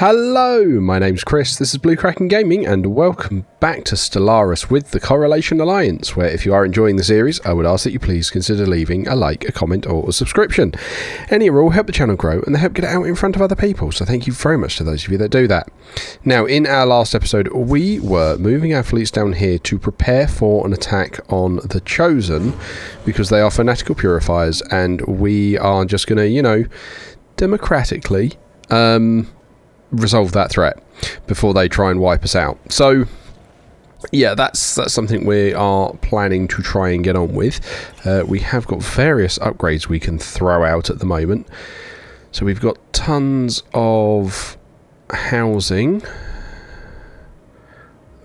Hello, my name's Chris, this is Blue Kraken Gaming, and welcome back to Stellaris with the Correlation Alliance, where if you are enjoying the series, I would ask that you please consider leaving a like, a comment, or a subscription. Any or all help the channel grow, and they help get it out in front of other people, so thank you very much to those of you that do that. Now, in our last episode, we were moving our fleets down here to prepare for an attack on the Chosen, because they are fanatical purifiers, and we are just going to, you know, democratically, resolve that threat before they try and wipe us out. So yeah, that's something we are planning to try and get on with. We have got various upgrades we can throw out at the moment. So we've got tons of housing,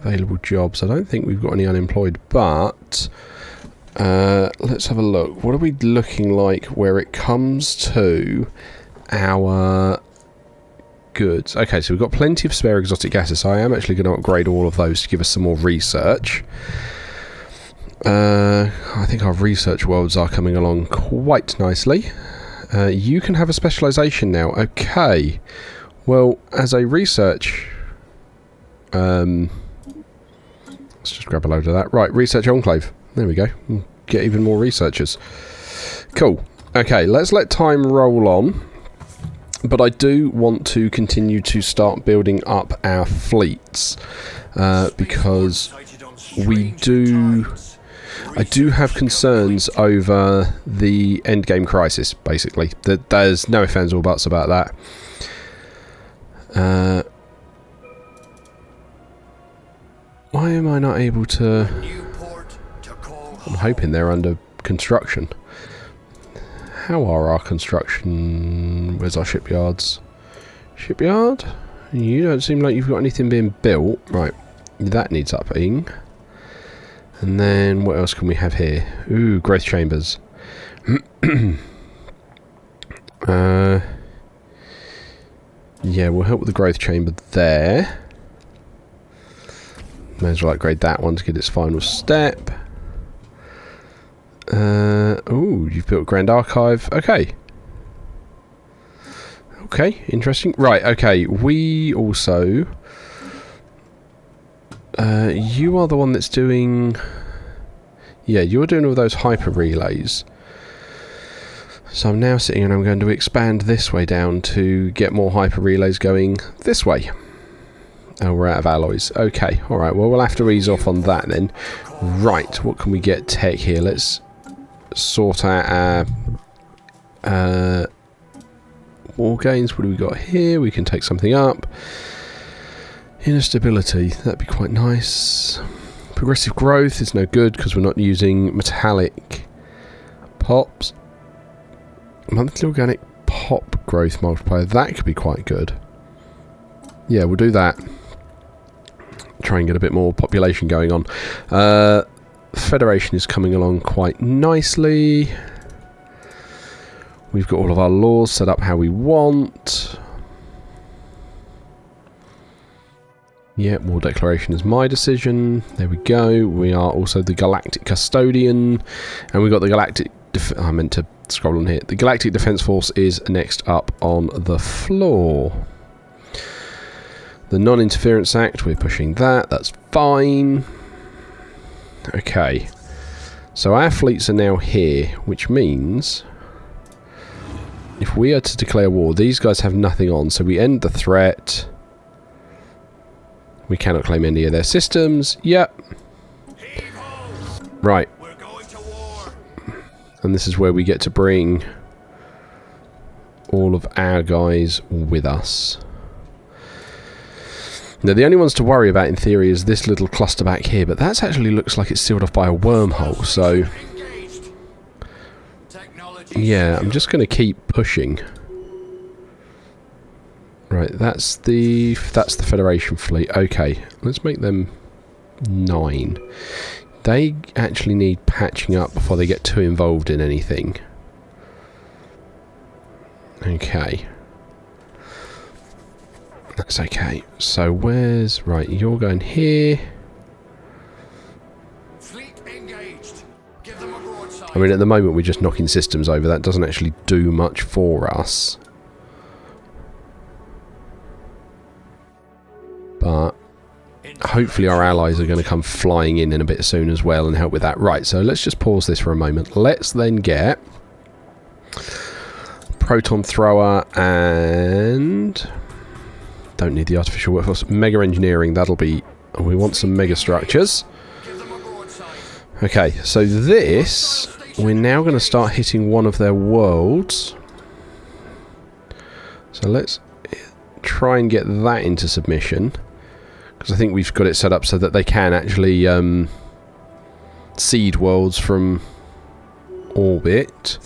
available jobs. I don't think we've got any unemployed, but let's have a look. What are we looking like where it comes to our goods? Okay, so we've got plenty of spare exotic gases, so I am actually going to upgrade all of those to give us some more research. I think our research worlds are coming along quite nicely. You can have a specialisation now. Okay, well, as a research... let's just grab a load of that. Right, research enclave. There we go. We'll get even more researchers. Cool. Okay, let's let time roll on. But I do want to continue to start building up our fleets because I do have concerns over the endgame crisis, basically. There's no ifs, ands, or buts about that. Why am I not able to... I'm hoping they're under construction. How are our construction... Where's our shipyards? Shipyard? You don't seem like you've got anything being built. Right, that needs upping. And then what else can we have here? Ooh, growth chambers. Yeah, we'll help with the growth chamber there. May as well upgrade that one to get its final step. Oh, you've built a Grand Archive. Okay. Okay, interesting. Right, okay. We also... you are the one that's doing... Yeah, you're doing all those hyper relays. So I'm now sitting and I'm going to expand this way down to get more hyper relays going this way. Oh, we're out of alloys. Okay, alright. Well, we'll have to ease off on that then. Right, what can we get tech here? Let's sort out our war gains. What do we got here? We can take something up. Inner stability, that'd be quite nice. Progressive growth is no good because we're not using metallic pops. Monthly organic pop growth multiplier, that could be quite good. Yeah, we'll do that. Try and get a bit more population going on. Federation is coming along quite nicely. We've got all of our laws set up how we want. Yeah, war declaration is my decision. There we go. We are also the Galactic Custodian, and we've got the Galactic... I meant to scroll on here. The Galactic Defence Force is next up on the floor. The Non-Interference Act, we're pushing that. That's fine. Okay, so our fleets are now here, which means if we are to declare war, these guys have nothing on, so we end the threat. We cannot claim any of their systems. Yep. Right. And this is where we get to bring all of our guys with us. Now, the only ones to worry about, in theory, is this little cluster back here, but that actually looks like it's sealed off by a wormhole, so... Yeah, I'm just going to keep pushing. Right, that's the Federation fleet. Okay, let's make them 9. They actually need patching up before they get too involved in anything. Okay. That's okay. So where's... Right, you're going here. Fleet engaged. Give them a broadside. I mean, at the moment we're just knocking systems over. That doesn't actually do much for us. But hopefully our allies are going to come flying in a bit soon as well and help with that. Right, so let's just pause this for a moment. Let's then get proton thrower and don't need the artificial workforce. Mega engineering, that'll be... we want some mega structures. Okay, so this, we're now going to start hitting one of their worlds. So let's try and get that into submission. Because I think we've got it set up so that they can actually seed worlds from orbit.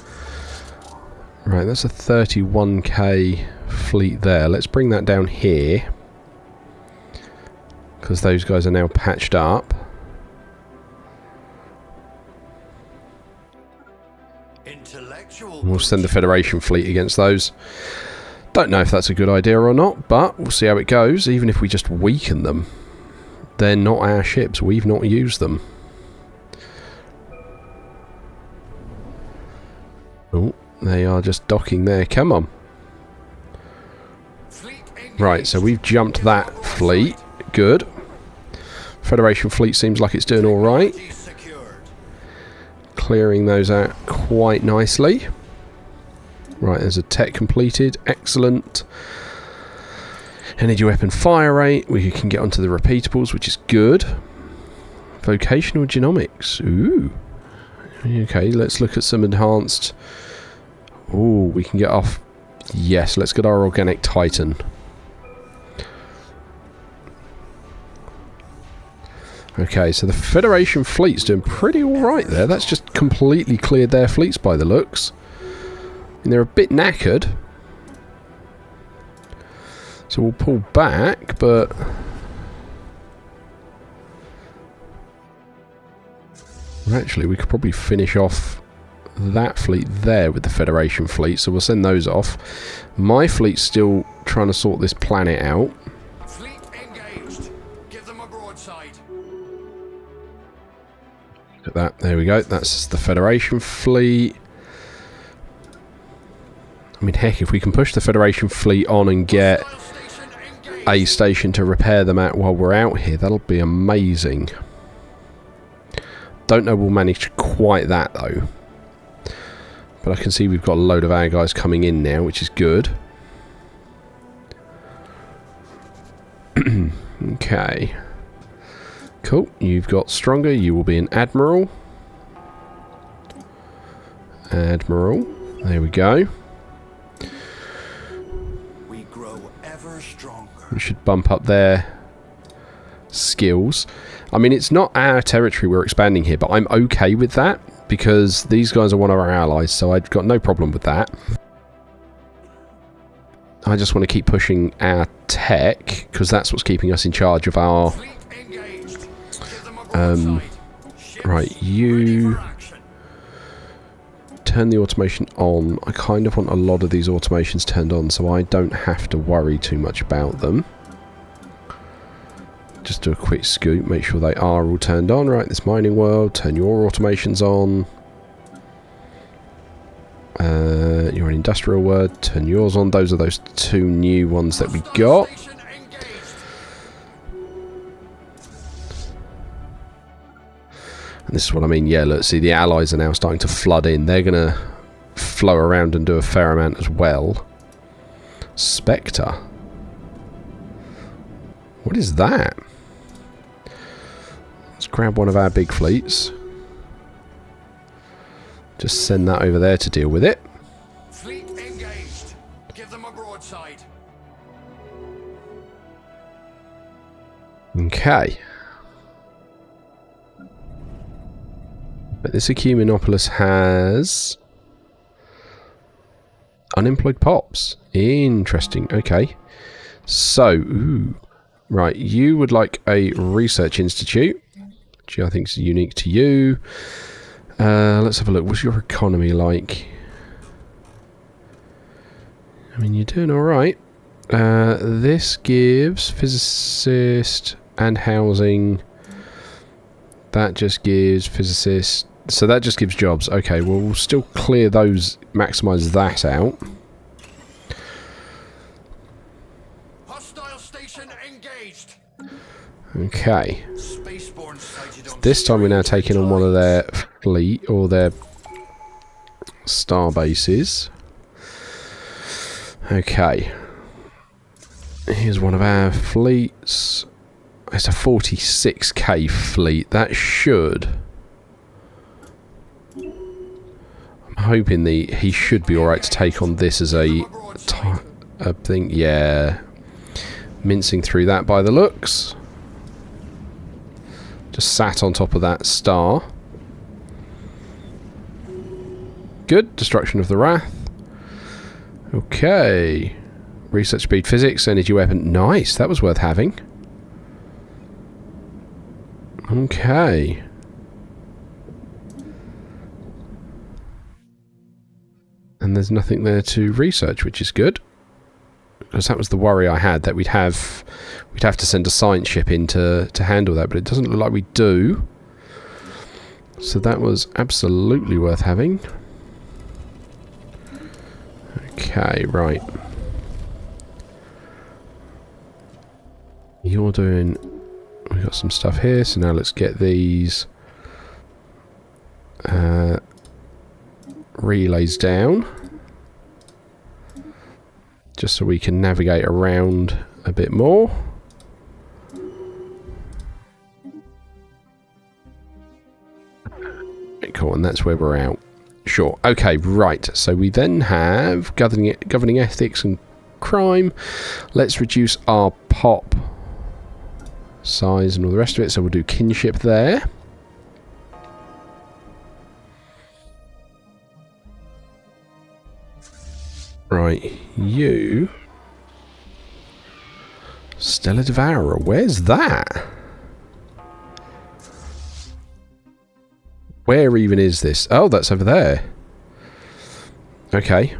Right, that's a 31k fleet there. Let's bring that down here. Because those guys are now patched up. We'll send the Federation fleet against those. Don't know if that's a good idea or not, but we'll see how it goes. Even if we just weaken them, they're not our ships. We've not used them. Oh, they are just docking there. Come on. Right, so we've jumped that fleet. Good. Federation fleet seems like it's doing alright. Clearing those out quite nicely. Right, there's a tech completed. Excellent. Energy weapon fire rate. We can get onto the repeatables, which is good. Vocational genomics. Ooh. Okay, let's look at some enhanced... Ooh, we can get off... Yes, let's get our organic titan. Okay, so the Federation fleet's doing pretty alright there. That's just completely cleared their fleets by the looks. And they're a bit knackered. So we'll pull back, but... Actually, we could probably finish off that fleet there with the Federation fleet, so we'll send those off. My fleet's still trying to sort this planet out. Fleet engaged. Give them a broadside. Look at that. There we go. That's the Federation fleet. I mean, heck, if we can push the Federation fleet on and get a station to repair them at while we're out here, that'll be amazing. Don't know we'll manage quite that, though. But I can see we've got a load of our guys coming in now, which is good. Okay. Cool. You've got stronger. You will be an admiral. Admiral. There we go. We grow ever stronger. We should bump up their skills. I mean, it's not our territory we're expanding here, but I'm okay with that because these guys are one of our allies, so I've got no problem with that. I just want to keep pushing our tech because that's what's keeping us in charge of our... right, you... turn the automation on. I kind of want a lot of these automations turned on so I don't have to worry too much about them. Just do a quick scoop, make sure they are all turned on. Right, this mining world, turn your automations on. You're an industrial world, turn yours on. Those are those two new ones that we got. And this is what I mean, yeah, look, see the allies are now starting to flood in. They're going to flow around and do a fair amount as well. Spectre. What is that? Let's grab one of our big fleets. Just send that over there to deal with it. Fleet engaged. Give them a broadside. Okay. But this Ecumenopolis has unemployed pops. Interesting. Okay. So, ooh. Right, you would like a research institute, which I think is unique to you. Let's have a look. What's your economy like? I mean, you're doing alright. This gives physicist and housing. That just gives physicist. So that just gives jobs. Okay, well, we'll still clear those, maximise that out. Hostile station engaged. Okay. Spaceborne sighted on This time we're now taking on one of their fleet, or their star bases. Okay. Here's one of our fleets. It's a 46k fleet. That should... I'm hoping he should be alright to take on this as a thing. Yeah. Mincing through that by the looks. Just sat on top of that star. Good. Destruction of the Wrath. Okay. Research speed physics, energy weapon. Nice. That was worth having. Okay. And there's nothing there to research, which is good. Because that was the worry I had, that we'd have to send a science ship in to handle that, but it doesn't look like we do. So that was absolutely worth having. Okay, right. You're doing... We've got some stuff here, so now let's get these relays down. Just so we can navigate around a bit more. Cool, and that's where we're out. Sure. Okay, right. So we then have governing ethics and crime. Let's reduce our pop size and all the rest of it. So we'll do kinship there. Right, you... Stellar Devourer, where's that? Where even is this? Oh, that's over there. Okay.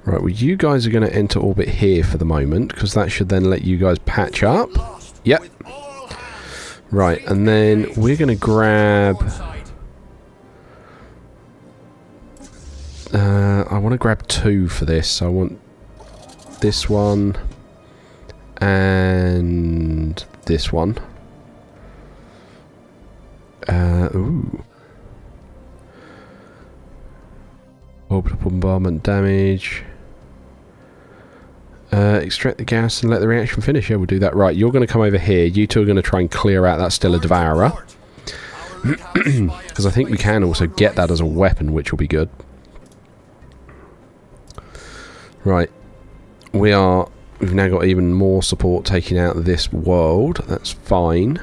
Right, well you guys are going to enter orbit here for the moment, because that should then let you guys patch up. Yep. Right, and then we're going to grab... I want to grab 2 for this. I want this one and this one. Ooh. Orbital bombardment damage. Extract the gas and let the reaction finish. Yeah, we'll do that. Right, you're going to come over here. You two are going to try and clear out that Stellar Devourer. Because I think we can also get that as a weapon, which will be good. Right, we've now got even more support taking out this world. That's fine.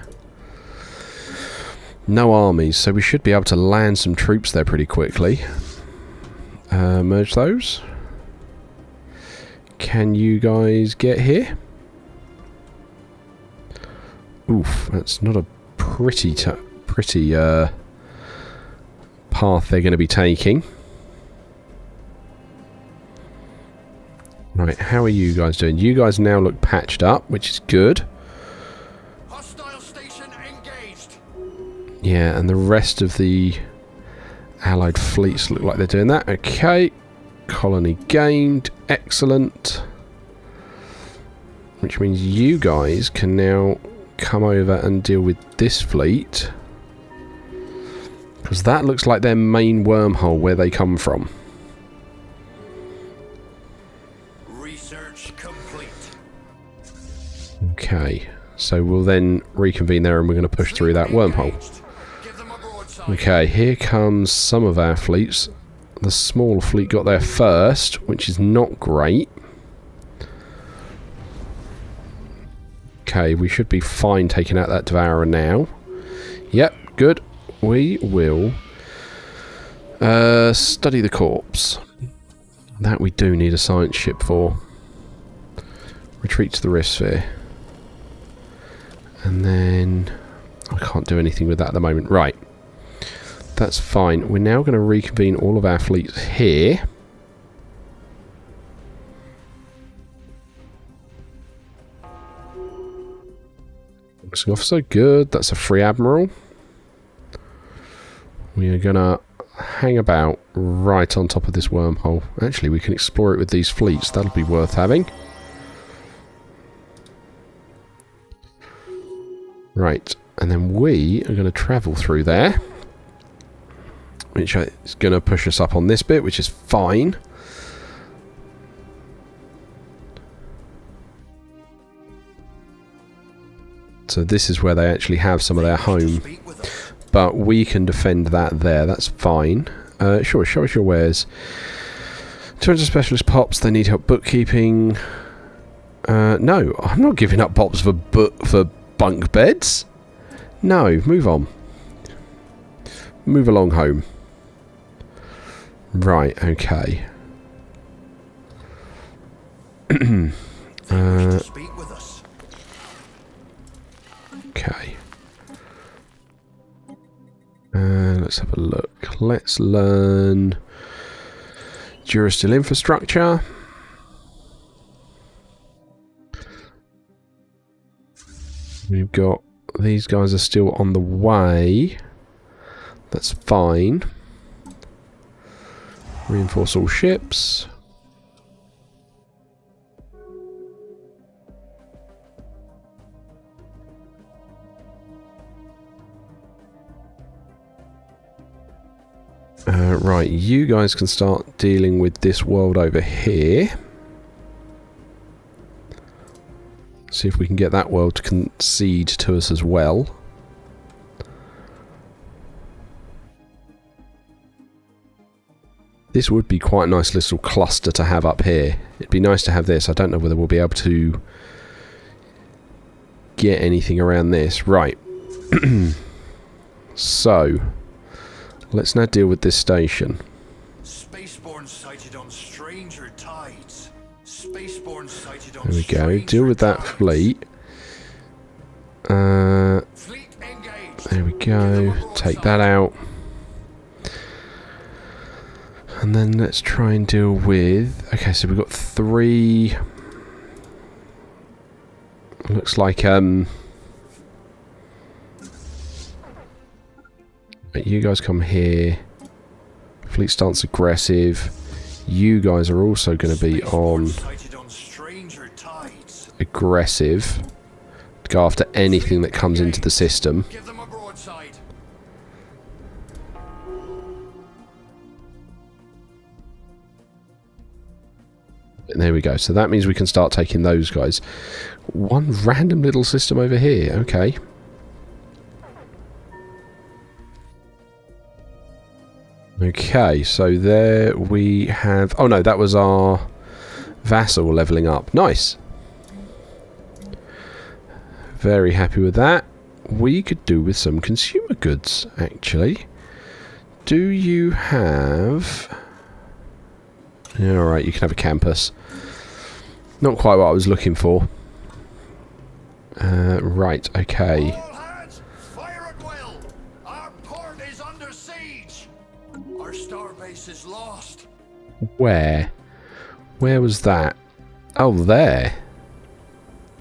No armies, so we should be able to land some troops there pretty quickly. Merge those. Can you guys get here? Oof, that's not a pretty path they're going to be taking. Right, how are you guys doing? You guys now look patched up, which is good. Hostile station engaged. Yeah, and the rest of the allied fleets look like they're doing that. Okay. Colony gained. Excellent. Which means you guys can now come over and deal with this fleet. Because that looks like their main wormhole where they come from. Okay, so we'll then reconvene there and we're going to push through that wormhole. Okay, here comes some of our fleets. The small fleet got there first, which is not great. Okay, we should be fine taking out that Devourer now. Yep, good. We will study the corpse. That we do need a science ship for. Retreat to the Rift Sphere. And then... I can't do anything with that at the moment. Right. That's fine. We're now going to reconvene all of our fleets here. Missing officer, good. That's a free admiral. We are going to hang about right on top of this wormhole. Actually, we can explore it with these fleets. That'll be worth having. Right, and then we are going to travel through there, which is going to push us up on this bit, which is fine. So this is where they actually have some of their home, but we can defend that there. That's fine. Sure, show us your wares. 200 specialist pops. They need help bookkeeping. No, I'm not giving up pops for bunk beds. No, move on. Move along home. Right, okay. Okay. Let's have a look. Let's learn Durasteel infrastructure. We've got these guys are still on the way. That's fine. Reinforce all ships. Right, you guys can start dealing with this world over here. See if we can get that world to concede to us as well. This would be quite a nice little cluster to have up here. It'd be nice to have this. I don't know whether we'll be able to get anything around this. Right. So, let's now deal with this station. Spaceborne sighted on stranger tides. Spaceborne sighted on There we go. Deal with that fleet. There we go. Take that out. And then let's try and deal with... Okay, so we've got 3... Looks like, you guys come here. Fleet stance aggressive. You guys are also going to be on aggressive. Go after anything that comes into the system. And there we go. So that means we can start taking those guys. One random little system over here. Okay. Okay, so there we have... Oh no, that was our vassal levelling up. Nice. Very happy with that. We could do with some consumer goods, actually. Do you have... Yeah, alright, you can have a campus. Not quite what I was looking for. Right, okay. All hands, fire at will. Our port is under siege. Our starbase is lost. Where? Where was that? Oh, there.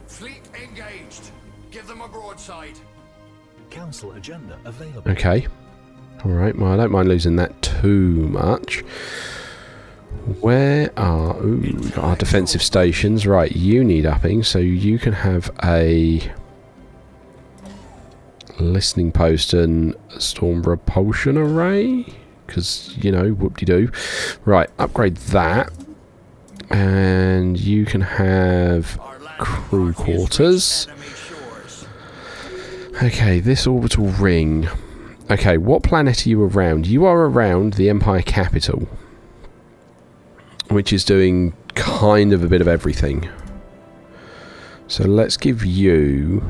Fleet engaged. Give them a broadside. Council agenda available. Okay. Alright, well I don't mind losing that too much. Where are... Ooh, we've got our defensive stations. Right, you need upping, so you can have a listening post and storm repulsion array. Because, you know, whoop-de-doo. Right, upgrade that. And you can have crew quarters. Okay, this orbital ring. Okay, what planet are you around? You are around the Empire capital, which is doing kind of a bit of everything. So let's give you...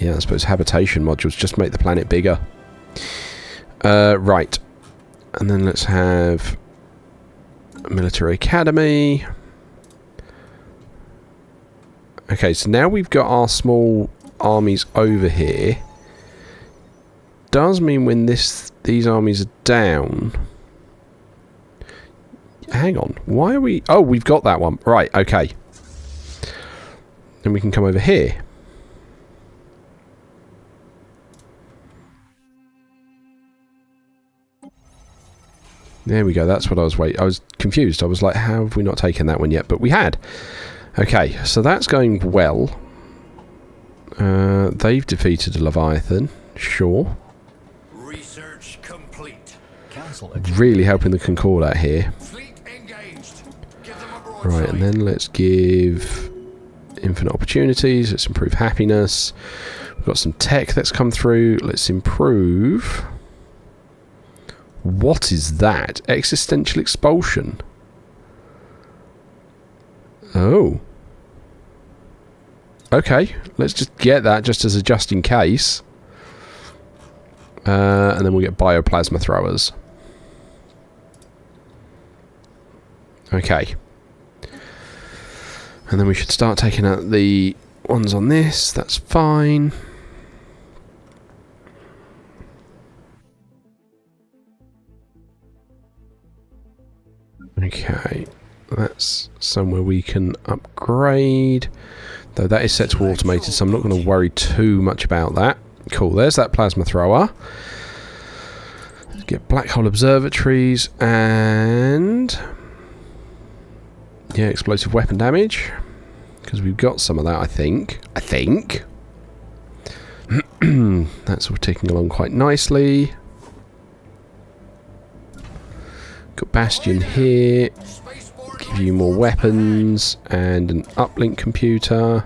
Yeah, I suppose habitation modules just make the planet bigger. Right. And then let's have a military academy. Okay, so now we've got our small armies over here. Does mean when these armies are down... Hang on, why are we... Oh, we've got that one. Right, okay. Then we can come over here. There we go, that's what I was waiting. I was confused. I was like, how have we not taken that one yet? But we had. Okay, so that's going well. They've defeated a Leviathan. Sure. Research complete. Council Really helping the Concord out here. Fleet engaged. Give them a broadside. Right, and then let's give infinite opportunities. Let's improve happiness. We've got some tech that's come through. Let's improve. What is that? Existential expulsion. Oh. Okay, let's just get that just as a just in case. And then we'll get bioplasma throwers. Okay. And then we should start taking out the ones on this. That's fine. Okay. That's somewhere we can upgrade. Though that is set to automated, so I'm not going to worry too much about that. Cool, there's that plasma thrower. Let's get black hole observatories and... yeah, explosive weapon damage. Because we've got some of that, I think. That's all ticking along quite nicely. Got Bastion here. Give you more weapons and an uplink computer.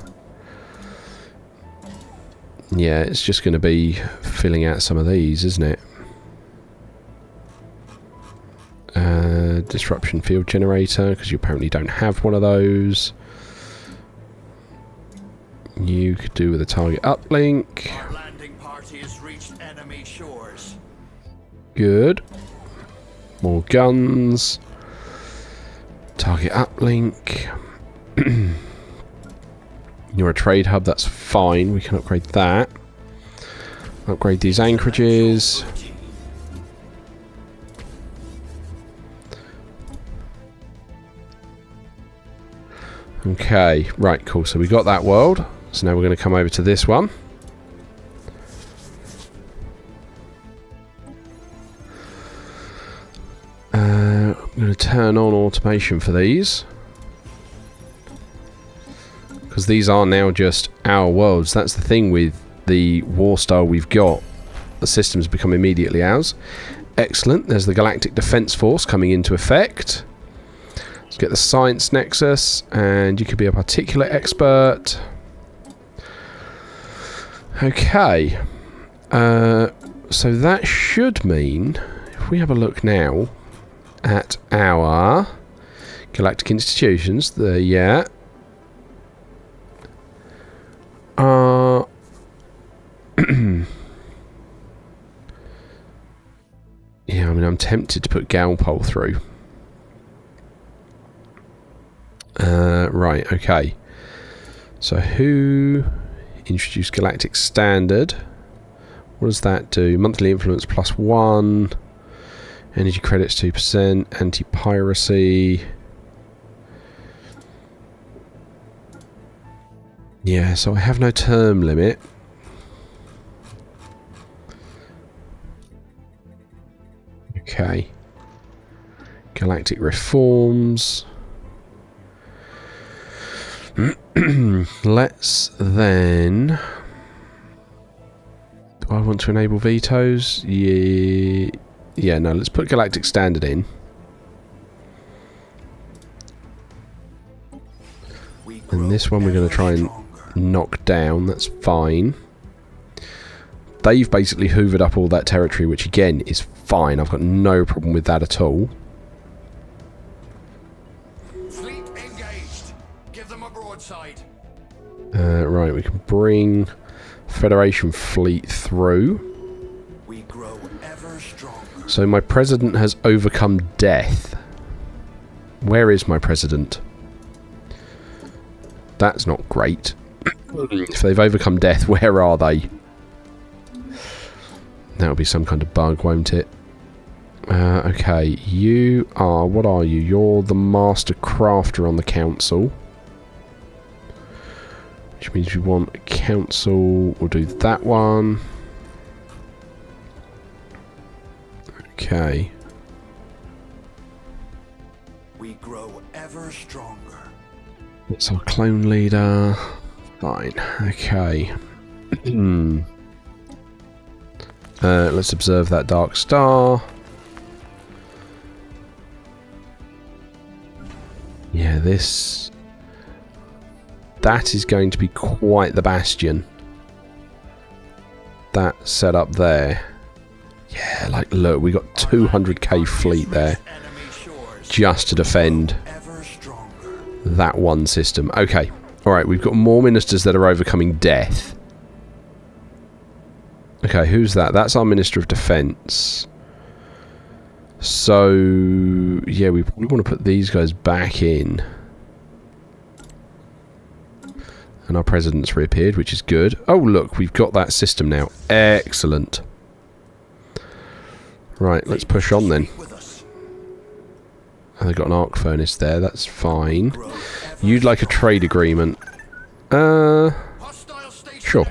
Yeah, it's just going to be filling out some of these, isn't it? Disruption field generator, because you apparently don't have one of those. You could do with a target uplink. Our landing party has reached enemy shores. Good. More guns. Target uplink. You're a trade hub, that's fine. We can upgrade that. Upgrade these anchorages. Okay, right, cool. So we got that world. So now we're going to come over to this one. I'm going to turn on automation for these. Because these are now just our worlds. That's the thing with the war style we've got. The systems become immediately ours. Excellent. There's the Galactic Defense Force coming into effect. Let's get the Science Nexus. And you could be a particular expert. Okay. So that should mean, if we have a look now at our galactic institutions, yeah, I mean, I'm tempted to put Galpol through. Right, okay. So who introduced Galactic Standard? What does that do? Monthly influence +1. Energy credits 2%. Anti-piracy. Yeah, so I have no term limit. Okay. Galactic reforms. Let's then... do I want to enable vetoes? Yeah, no, let's put Galactic Standard in. And this one we're going to try and knock down. That's fine. They've basically hoovered up all that territory, which again is fine. I've got no problem with that at all. Fleet engaged. Give them a broadside. Right, we can bring Federation fleet through. We grow ever stronger. So my president has overcome death. Where is my president? That's not great. If they've overcome death, where are they? That'll be some kind of bug, won't it? Okay, you are... what are you? You're the master crafter on the council. Which means we want a council. We'll do that one. Okay. We grow ever stronger. That's our clone leader. Fine. Okay. Let's observe that dark star. Yeah, that is going to be quite the bastion. That set up there. Yeah, like, look, we got 200k fleet there just to defend that one system. Okay, alright, we've got more ministers that are overcoming death. Okay, who's that? That's our Minister of Defence. So, yeah, we probably want to put these guys back in. And our president's reappeared, which is good. Oh, look, we've got that system now. Excellent. Right, let's push on then. And they've got an arc furnace there, that's fine. You'd like a trade agreement. Sure.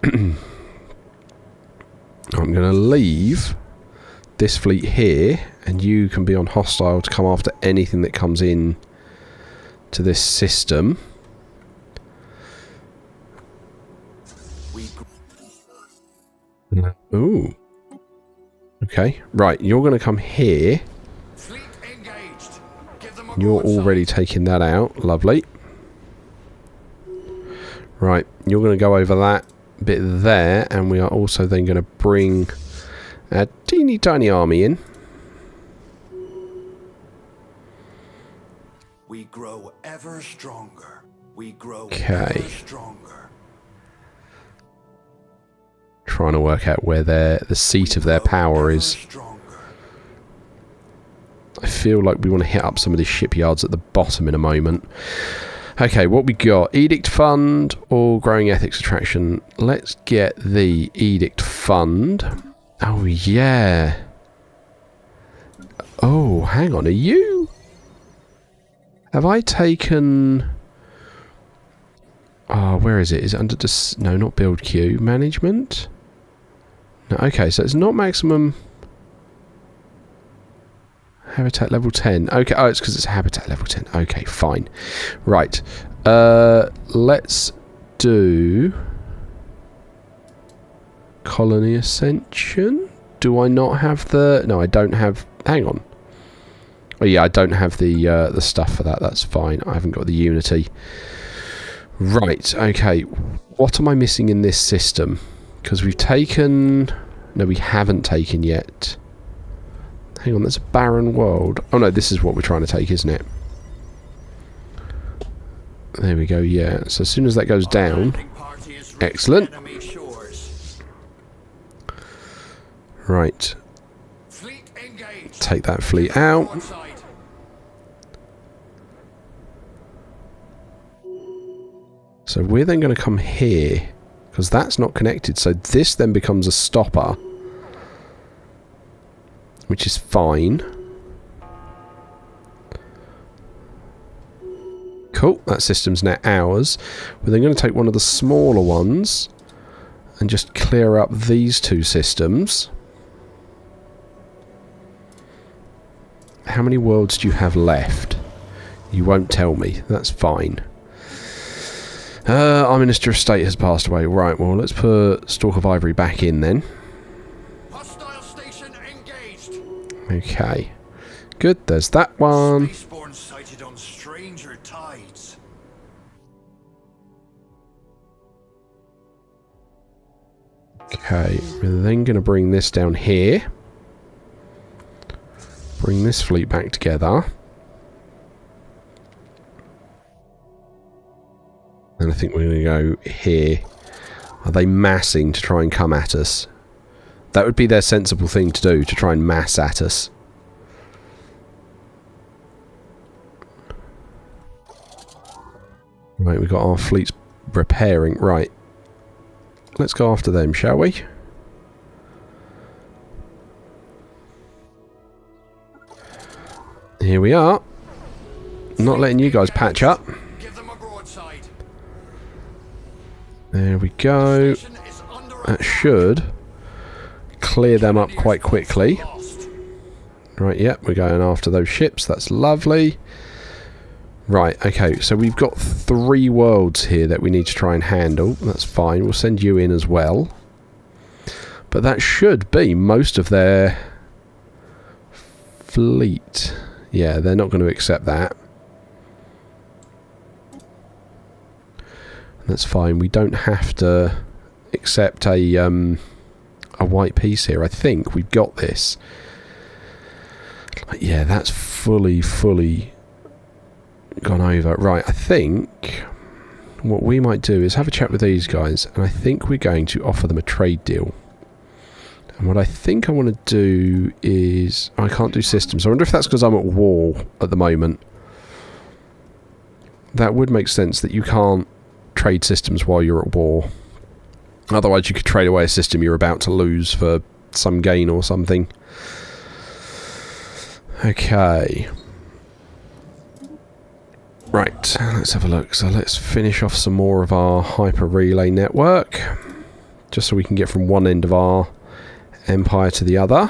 I'm going to leave this fleet here, and you can be on hostile to come after anything that comes in to this system. Ooh. Okay, right, you're going to come here. You're already taking that out. Lovely. Right, you're going to go over that bit there, and we are also then going to bring a teeny tiny army in. We grow ever stronger. We grow ever stronger. Trying to work out where the seat of their power is. I feel like we want to hit up some of these shipyards at the bottom in a moment. Okay, what we got? Edict Fund or Growing Ethics Attraction? Let's get the Edict Fund. Oh, yeah. Oh, hang on. Are you... Have I taken... Oh, where is it? Is it under... No, not Build Queue. Management? No, okay, so it's not maximum... Habitat level 10. Okay, oh, it's because it's habitat level 10. Okay, fine. Right. Let's do... Colony Ascension? Do I not have the... No, I don't have... Hang on. Oh, yeah, I don't have the stuff for that. That's fine. I haven't got the Unity. Right, okay. What am I missing in this system? Because we've taken... No, we haven't taken yet. Hang on, that's a barren world. Oh no, this is what we're trying to take, isn't it? There we go, yeah. So as soon as that goes down... Excellent. Right. Take that fleet out. So we're then going to come here, because that's not connected. So this then becomes a stopper, which is fine. Cool, that system's now ours. We're then going to take one of the smaller ones and just clear up these two systems. How many worlds do you have left? You won't tell me. That's fine. Our Minister of State has passed away. Right, well, let's put Stalk of Ivory back in then. Hostile station engaged. Okay. Good, there's that one. Spaceborne sighted on stranger tides. Okay, we're then going to bring this down here. Bring this fleet back together. And I think we're going to go here. Are they massing to try and come at us? That would be their sensible thing to do, to try and mass at us. Right, we've got our fleets repairing. Right. Let's go after them, shall we? Here we are. Not letting you guys patch up. There we go. That should clear them up quite quickly. Right, yep, we're going after those ships. That's lovely. Right, okay, so we've got 3 worlds here that we need to try and handle. That's fine, we'll send you in as well. But that should be most of their fleet. Yeah, they're not going to accept that. That's fine, we don't have to accept a white piece here. I think we've got this. Yeah, that's fully gone over. Right, I think what we might do is have a chat with these guys, and I think we're going to offer them a trade deal. And what I think I want to do is... I can't do systems. I wonder if that's because I'm at war at the moment. That would make sense that you can't trade systems while you're at war. Otherwise you could trade away a system you're about to lose for some gain or something. Okay. Right, let's have a look. So let's finish off some more of our hyper relay network, just so we can get from one end of our empire to the other.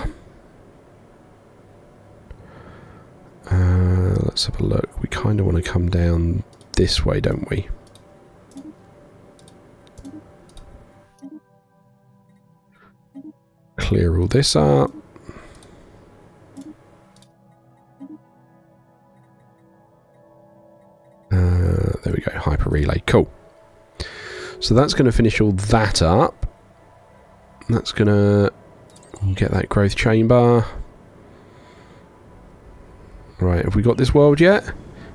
Let's have a look. We kind of want to come down this way, don't we? Clear all this up. There we go, hyper relay, cool. So that's going to finish all that up. That's going to get that growth chamber. Right, have we got this world yet?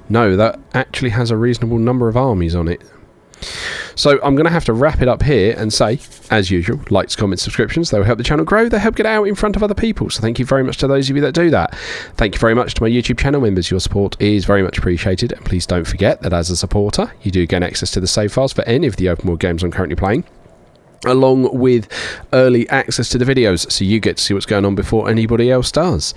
No, that actually has a reasonable number of armies on it. So I'm going to have to wrap it up here and say, as usual, likes, comments, subscriptions, they will help the channel grow, they help get out in front of other people. So thank you very much to those of you that do that. Thank you very much to my YouTube channel members. Your support is very much appreciated. And please don't forget that as a supporter, you do gain access to the save files for any of the open world games I'm currently playing, along with early access to the videos, so you get to see what's going on before anybody else does.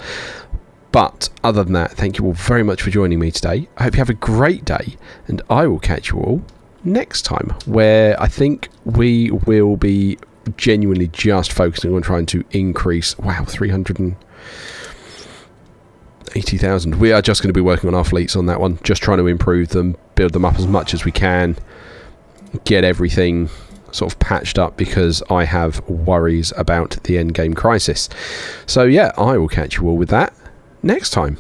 But other than that, thank you all very much for joining me today. I hope you have a great day, and I will catch you all next time, where I think we will be genuinely just focusing on trying to increase... Wow, 380,000. We are just going to be working on our fleets on that one, just trying to improve them, build them up as much as we can, get everything sort of patched up, because I have worries about the endgame crisis. So yeah, I will catch you all with that next time.